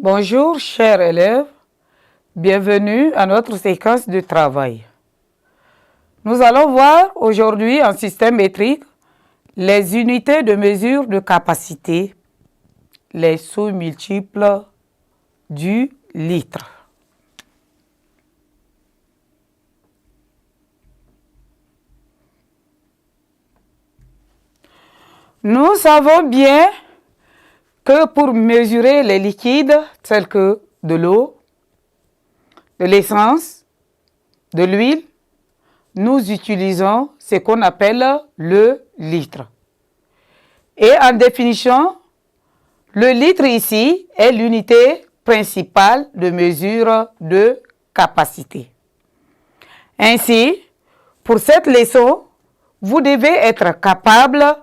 Bonjour chers élèves, bienvenue à notre séquence de travail. Nous allons voir aujourd'hui en système métrique les unités de mesure de capacité, les sous-multiples du litre. Nous savons bien que pour mesurer les liquides tels que de l'eau, de l'essence, de l'huile, nous utilisons ce qu'on appelle le litre. Et en définition, le litre ici est l'unité principale de mesure de capacité. Ainsi, pour cette leçon, vous devez être capable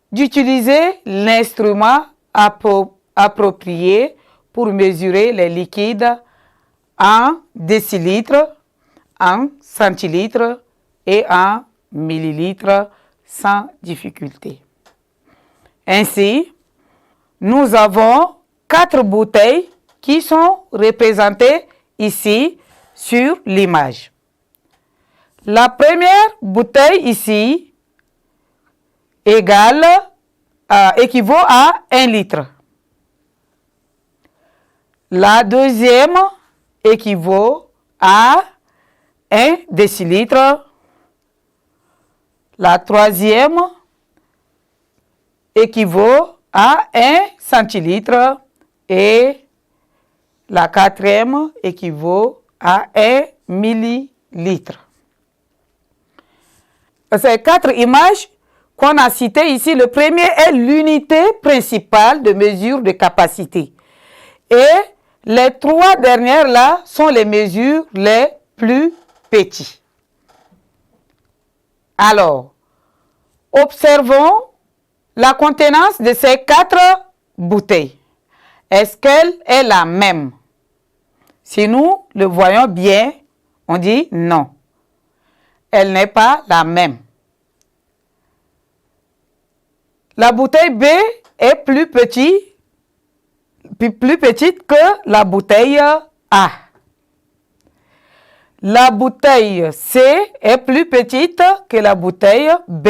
d'utiliser l'instrument approprié pour mesurer les liquides en décilitres, en centilitres et en millilitres sans difficulté. Ainsi, nous avons 4 bouteilles qui sont représentées ici sur l'image. La première bouteille ici équivaut à 1 litre. La deuxième équivaut à 1 décilitre. La troisième équivaut à 1 centilitre et la quatrième équivaut à 1 millilitre. Ces 4 images qu'on a citées ici, le premier est l'unité principale de mesure de capacité. Et les 3 dernières là sont les mesures les plus petites. Alors, observons la contenance de ces 4 bouteilles. Est-ce qu'elle est la même? Si nous le voyons bien, on dit non. Elle n'est pas la même. La bouteille B est plus petite que la bouteille A. La bouteille C est plus petite que la bouteille B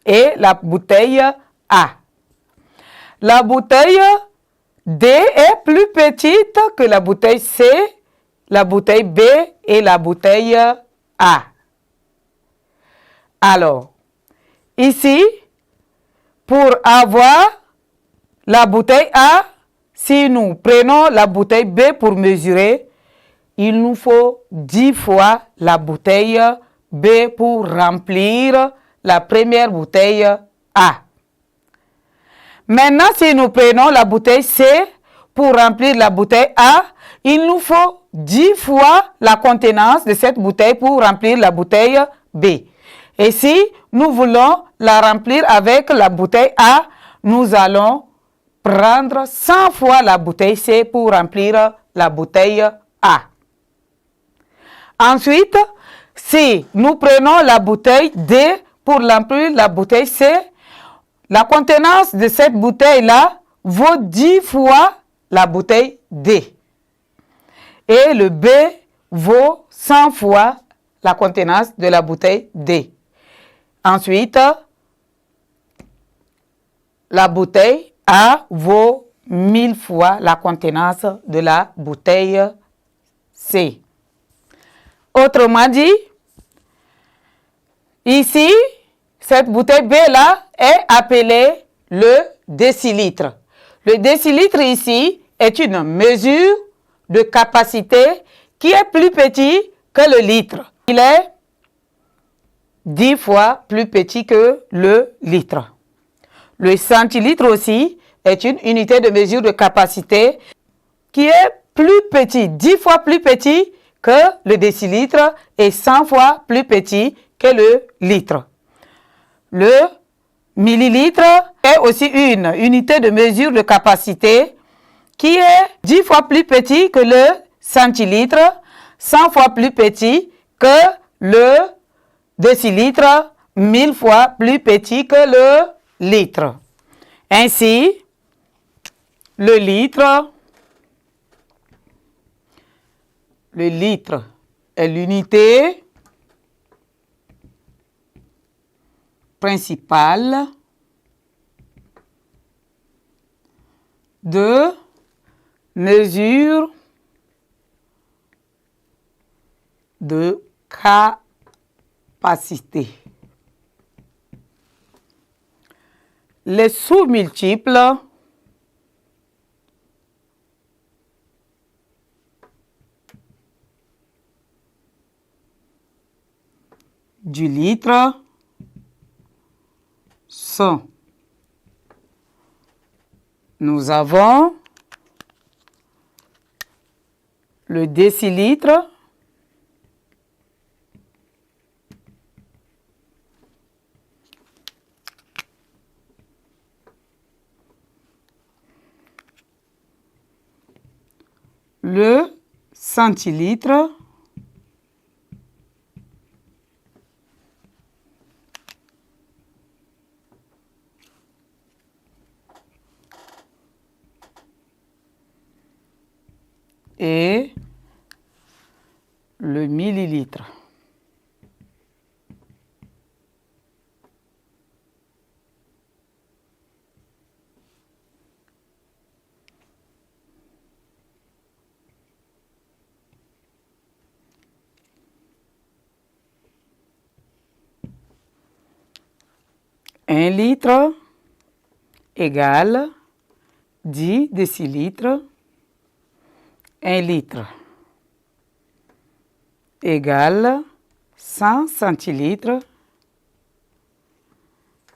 et la bouteille A. La bouteille D est plus petite que la bouteille C, la bouteille B et la bouteille A. Alors, ici, pour avoir la bouteille A, si nous prenons la bouteille B pour mesurer, il nous faut 10 fois la bouteille B pour remplir la première bouteille A. Maintenant, si nous prenons la bouteille C pour remplir la bouteille A, il nous faut 10 fois la contenance de cette bouteille pour remplir la bouteille B. Et si nous voulons la remplir avec la bouteille A, nous allons prendre 100 fois la bouteille C pour remplir la bouteille A. Ensuite, si nous prenons la bouteille D pour remplir la bouteille C, la contenance de cette bouteille-là vaut 10 fois la bouteille D. Et le B vaut 100 fois la contenance de la bouteille D. Ensuite, la bouteille A vaut 1000 fois la contenance de la bouteille C. Autrement dit, ici, cette bouteille B-là est appelée le décilitre. Le décilitre ici est une mesure de capacité qui est plus petit que le litre. Il est 10 fois plus petit que le litre. Le centilitre aussi est une unité de mesure de capacité qui est plus petit, 10 fois plus petit que le décilitre et 100 fois plus petit que le litre. Le millilitre est aussi une unité de mesure de capacité qui est 10 fois plus petit que le centilitre, 100 fois plus petit que le décilitre, 1000 fois plus petit que le litre. Ainsi, le litre Le litre est l'unité principale de mesure de capacité. Les sous-multiples du litre sont, nous avons le décilitre, le centilitre, et le millilitre. Un litre égale 10 décilitres. Un litre égale 100 centilitres.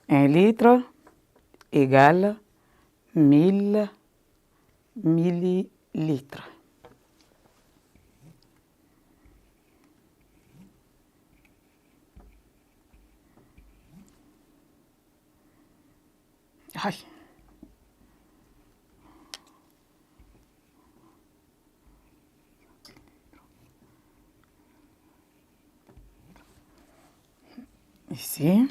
Un litre égale 1000 millilitres. Aïe. Ici.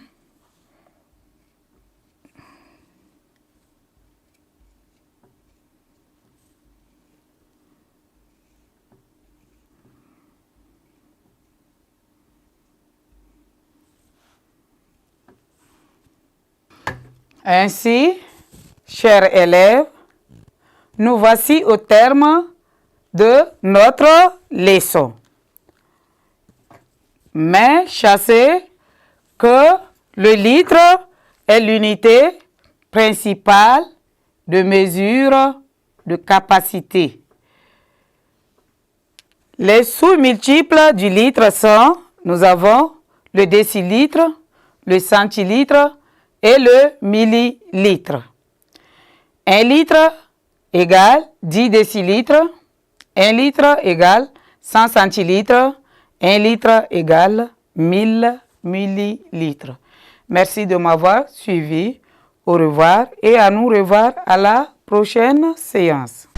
Ainsi, chers élèves, nous voici au terme de notre leçon. Mais sachez que le litre est l'unité principale de mesure de capacité. Les sous-multiples du litre sont, nous avons le décilitre, le centilitre et le millilitre. Un litre égale 10 décilitres, un litre égale 100 centilitres, un litre égale 1000 millilitres. Merci de m'avoir suivi. Au revoir et à nous revoir à la prochaine séance.